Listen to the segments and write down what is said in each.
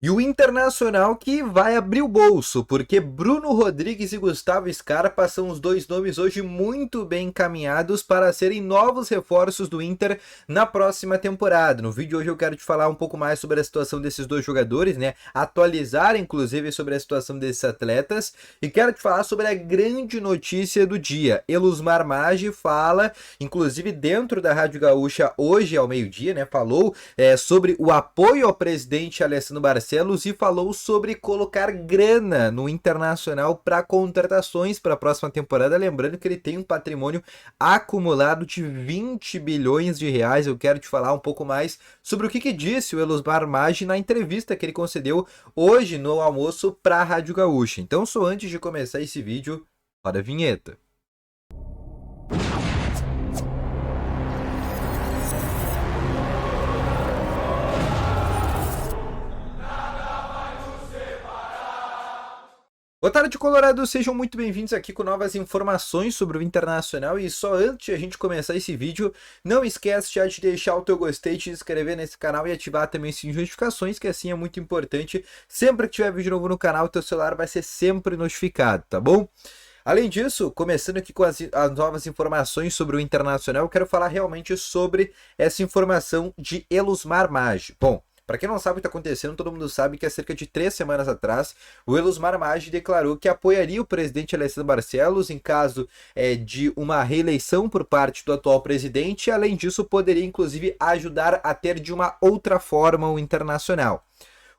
E o Internacional que vai abrir o bolso, porque Bruno Rodrigues e Gustavo Scarpa são os dois nomes hoje muito bem encaminhados para serem novos reforços do Inter na próxima temporada. No vídeo de hoje eu quero te falar um pouco mais sobre a situação desses dois jogadores, né? Atualizar inclusive sobre a situação desses atletas e quero te falar sobre a grande notícia do dia. Elusmar Maggi fala, inclusive dentro da Rádio Gaúcha hoje ao meio-dia, né? Falou sobre o apoio ao presidente Alessandro Barcelos e falou sobre colocar grana no Internacional para contratações para a próxima temporada. Lembrando que ele tem um patrimônio acumulado de 20 bilhões de reais. Eu quero te falar um pouco mais sobre o que disse o Elusmar Maggi na entrevista que ele concedeu hoje no almoço para a Rádio Gaúcha. Então, só antes de começar esse vídeo, roda a vinheta. Boa tarde, Colorado! Sejam muito bem-vindos aqui com novas informações sobre o Internacional. E só antes de a gente começar esse vídeo, não esquece já de deixar o teu gostei, de se inscrever nesse canal e ativar também o sininho de notificações, que assim é muito importante. Sempre que tiver vídeo novo no canal, o teu celular vai ser sempre notificado, tá bom? Além disso, começando aqui com as novas informações sobre o Internacional, eu quero falar realmente sobre essa informação de Elusmar Maggi. Bom, para quem não sabe o que está acontecendo, todo mundo sabe que há cerca de 3 semanas atrás, o Elusmar Maggi declarou que apoiaria o presidente Alessandro Barcelos em caso de uma reeleição por parte do atual presidente, e além disso poderia inclusive ajudar a ter de uma outra forma o Internacional.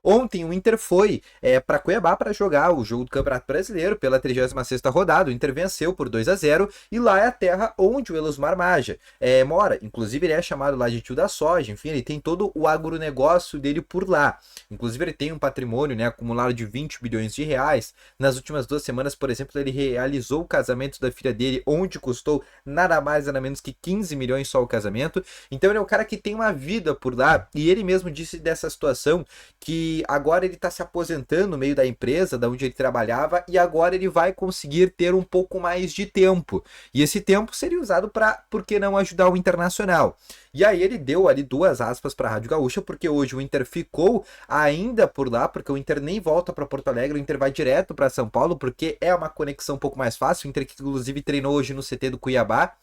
Ontem o Inter foi para Cuiabá para jogar o jogo do Campeonato Brasileiro pela 36ª rodada. O Inter venceu por 2-0 e lá é a terra onde o Elusmar Maggi mora. Inclusive ele é chamado lá de tio da soja, enfim, ele tem todo o agronegócio dele por lá. Inclusive ele tem um patrimônio, né, acumulado de 20 bilhões de reais. Nas últimas 2 semanas, por exemplo, ele realizou o casamento da filha dele, onde custou nada mais nada menos que 15 milhões só o casamento. Então ele é um cara que tem uma vida por lá e ele mesmo disse dessa situação que agora ele está se aposentando no meio da empresa da onde ele trabalhava e agora ele vai conseguir ter um pouco mais de tempo. E esse tempo seria usado para, por que não, ajudar o Internacional. E aí ele deu ali 2 aspas para a Rádio Gaúcha, porque hoje o Inter ficou ainda por lá, porque o Inter nem volta para Porto Alegre, o Inter vai direto para São Paulo, porque é uma conexão um pouco mais fácil. O Inter que inclusive treinou hoje no CT do Cuiabá.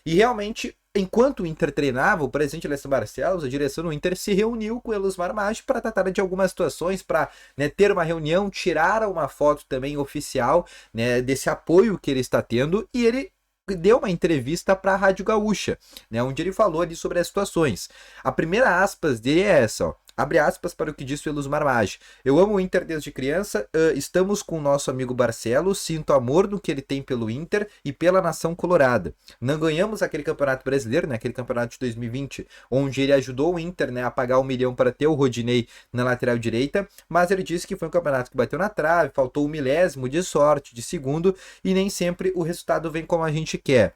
E realmente, enquanto o Inter treinava, o presidente Alessandro Barcelos, a direção do Inter, se reuniu com o Elusmar Maggi para tratar de algumas situações, para, né, ter uma reunião, tirar uma foto também oficial, né, desse apoio que ele está tendo, e ele deu uma entrevista para a Rádio Gaúcha, né, onde ele falou ali sobre as situações. A primeira aspas dele é essa, ó. Abre aspas para o que disse o Elusmar Maggi. Eu amo o Inter desde criança, estamos com o nosso amigo Barcelos, sinto amor no que ele tem pelo Inter e pela nação colorada. Não ganhamos aquele campeonato brasileiro, né, aquele campeonato de 2020, onde ele ajudou o Inter, né, a pagar 1 milhão para ter o Rodinei na lateral direita, mas ele disse que foi um campeonato que bateu na trave, faltou 1 milésimo de sorte, de segundo, e nem sempre o resultado vem como a gente quer.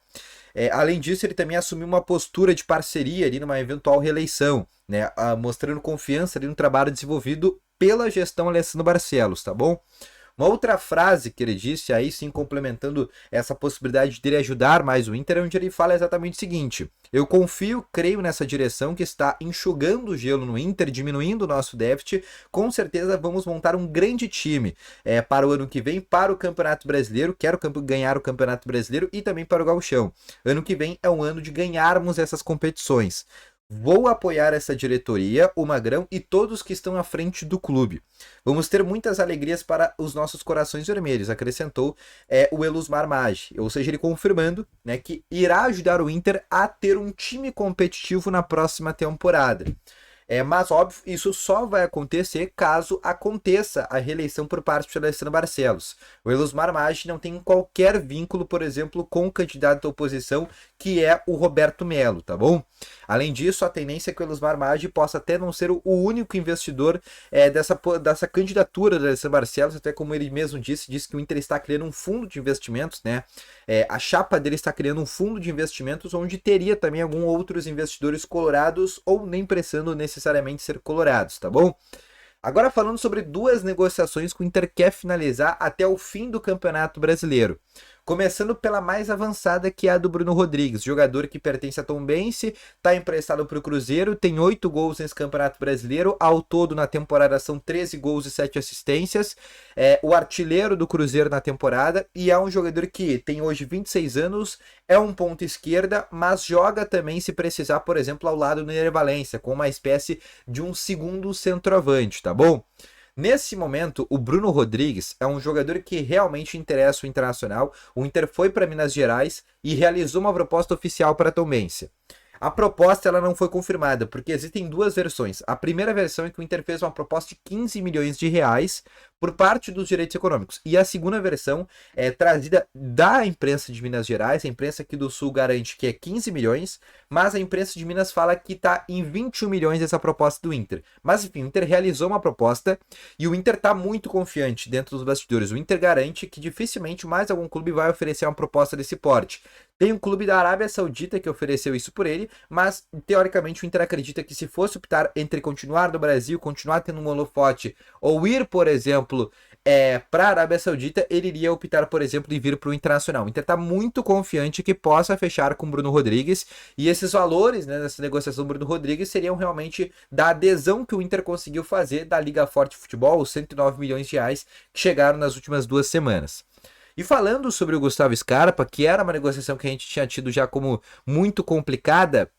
Além disso, ele também assumiu uma postura de parceria ali numa eventual reeleição, né, mostrando confiança ali no trabalho desenvolvido pela gestão Alessandro Barcelos, tá bom? Uma outra frase que ele disse, aí sim complementando essa possibilidade de ele ajudar mais o Inter, é onde ele fala exatamente o seguinte: eu confio, creio nessa direção que está enxugando o gelo no Inter, diminuindo o nosso déficit. Com certeza vamos montar um grande time para o ano que vem, para o Campeonato Brasileiro. Quero ganhar o Campeonato Brasileiro e também para o Gauchão. Ano que vem é um ano de ganharmos essas competições. Vou apoiar essa diretoria, o Magrão e todos que estão à frente do clube. Vamos ter muitas alegrias para os nossos corações vermelhos, acrescentou o Elusmar Maggi. Ou seja, ele confirmando, né, que irá ajudar o Inter a ter um time competitivo na próxima temporada. Mas, óbvio, isso só vai acontecer caso aconteça a reeleição por parte de Alessandro Barcelos. O Elusmar Maggi não tem qualquer vínculo, por exemplo, com o candidato da oposição, que é o Roberto Melo, tá bom? Além disso, a tendência é que o Elusmar Maggi possa até não ser o único investidor dessa candidatura do Alessandro Barcelos, até como ele mesmo disse que o Inter está criando um fundo de investimentos, né? A chapa dele está criando um fundo de investimentos onde teria também alguns outros investidores colorados ou nem precisando necessariamente ser colorados, tá bom? Agora falando sobre 2 negociações que o Inter quer finalizar até o fim do Campeonato Brasileiro. Começando pela mais avançada, que é a do Bruno Rodrigues, jogador que pertence a Tombense, está emprestado para o Cruzeiro, tem 8 gols nesse Campeonato Brasileiro, ao todo na temporada são 13 gols e 7 assistências, é o artilheiro do Cruzeiro na temporada e é um jogador que tem hoje 26 anos, é um ponta esquerda, mas joga também, se precisar, por exemplo, ao lado do Ener Valencia, com uma espécie de um segundo centroavante, tá bom? Nesse momento, o Bruno Rodrigues é um jogador que realmente interessa o Internacional. O Inter foi para Minas Gerais e realizou uma proposta oficial para a Tombense. A proposta ela não foi confirmada, porque existem duas versões. A primeira versão é que o Inter fez uma proposta de 15 milhões de reais por parte dos direitos econômicos. E a segunda versão é trazida da imprensa de Minas Gerais. A imprensa aqui do Sul garante que é 15 milhões, mas a imprensa de Minas fala que está em 21 milhões essa proposta do Inter. Mas enfim, o Inter realizou uma proposta e o Inter está muito confiante dentro dos bastidores. O Inter garante que dificilmente mais algum clube vai oferecer uma proposta desse porte. Tem um clube da Arábia Saudita que ofereceu isso por ele, mas teoricamente o Inter acredita que se fosse optar entre continuar no Brasil, continuar tendo um holofote, ou ir, por exemplo, para a Arábia Saudita, ele iria optar, por exemplo, em vir para o Internacional. O Inter está muito confiante que possa fechar com o Bruno Rodrigues, e esses valores, né, nessa negociação do Bruno Rodrigues seriam realmente da adesão que o Inter conseguiu fazer da Liga Forte Futebol, os 109 milhões de reais que chegaram nas últimas 2 semanas. E falando sobre o Gustavo Scarpa, que era uma negociação que a gente tinha tido já como muito complicada,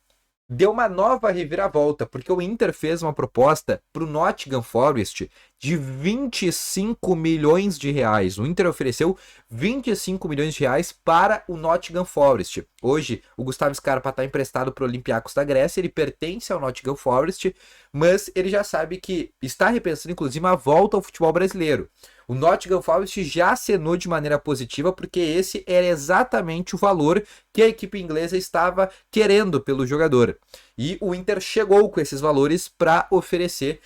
deu uma nova reviravolta, porque o Inter fez uma proposta para o Nottingham Forest de 25 milhões de reais. O Inter ofereceu 25 milhões de reais para o Nottingham Forest. Hoje, o Gustavo Scarpa está emprestado para o Olympiacos da Grécia, ele pertence ao Nottingham Forest, mas ele já sabe que está repensando, inclusive, a volta ao futebol brasileiro. O Nottingham Forest já acenou de maneira positiva, porque esse era exatamente o valor que a equipe inglesa estava querendo pelo jogador. E o Inter chegou com esses valores para oferecer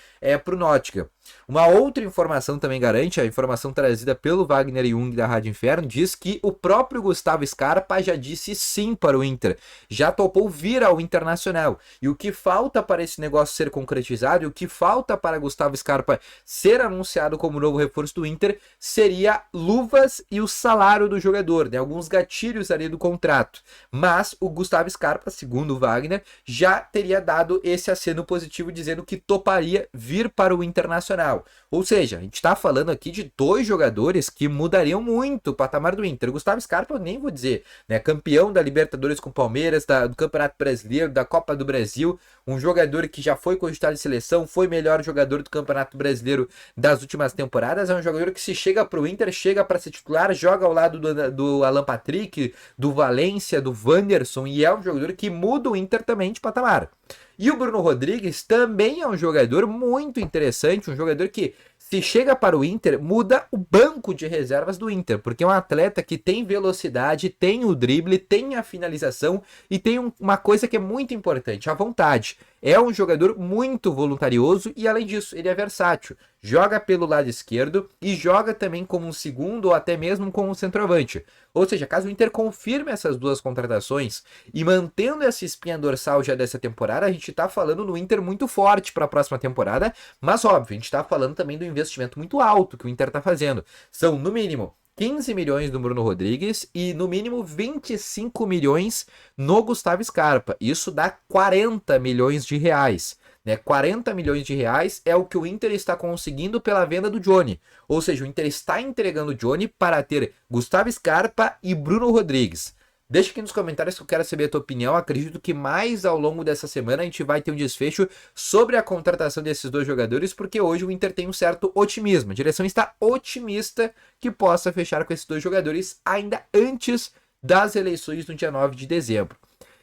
para o Nottingham. Uma outra informação também garante, a informação trazida pelo Wagner Jung da Rádio Inferno, diz que o próprio Gustavo Scarpa já disse sim para o Inter, já topou vir ao Internacional. E o que falta para esse negócio ser concretizado, e o que falta para Gustavo Scarpa ser anunciado como novo reforço do Inter, seria luvas e o salário do jogador, né? Alguns gatilhos ali do contrato. Mas o Gustavo Scarpa, segundo o Wagner, já teria dado esse aceno positivo, dizendo que toparia vir para o Internacional. Ou seja, a gente está falando aqui de 2 jogadores que mudariam muito o patamar do Inter. O Gustavo Scarpa, eu nem vou dizer, né? Campeão da Libertadores com o Palmeiras, do Campeonato Brasileiro, da Copa do Brasil, um jogador que já foi cogitado de seleção, foi melhor jogador do Campeonato Brasileiro das últimas temporadas, é um jogador que se chega para o Inter, chega para ser titular, joga ao lado do Alan Patrick, do Valência, do Wanderson, e é um jogador que muda o Inter também de patamar. E o Bruno Rodrigues também é um jogador muito interessante, um jogador que, se chega para o Inter, muda o banco de reservas do Inter, porque é um atleta que tem velocidade, tem o drible, tem a finalização e tem uma coisa que é muito importante, a vontade. É um jogador muito voluntarioso e, além disso, ele é versátil. Joga pelo lado esquerdo e joga também como um segundo ou até mesmo como um centroavante. Ou seja, caso o Inter confirme essas 2 contratações e mantendo essa espinha dorsal já dessa temporada, a gente está falando no Inter muito forte para a próxima temporada, mas óbvio, a gente está falando também do investimento muito alto que o Inter está fazendo. São, no mínimo, 15 milhões do Bruno Rodrigues e no mínimo 25 milhões no Gustavo Scarpa. Isso dá 40 milhões de reais. Né? 40 milhões de reais é o que o Inter está conseguindo pela venda do Johnny. Ou seja, o Inter está entregando o Johnny para ter Gustavo Scarpa e Bruno Rodrigues. Deixa aqui nos comentários que eu quero saber a tua opinião. Acredito que mais ao longo dessa semana a gente vai ter um desfecho sobre a contratação desses 2 jogadores, porque hoje o Inter tem um certo otimismo. A direção está otimista que possa fechar com esses 2 jogadores ainda antes das eleições no dia 9 de dezembro.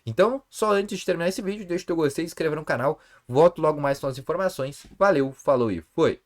Então, só antes de terminar esse vídeo, deixa o teu gostei, se inscreva no canal. Volto logo mais com as informações. Valeu, falou e foi!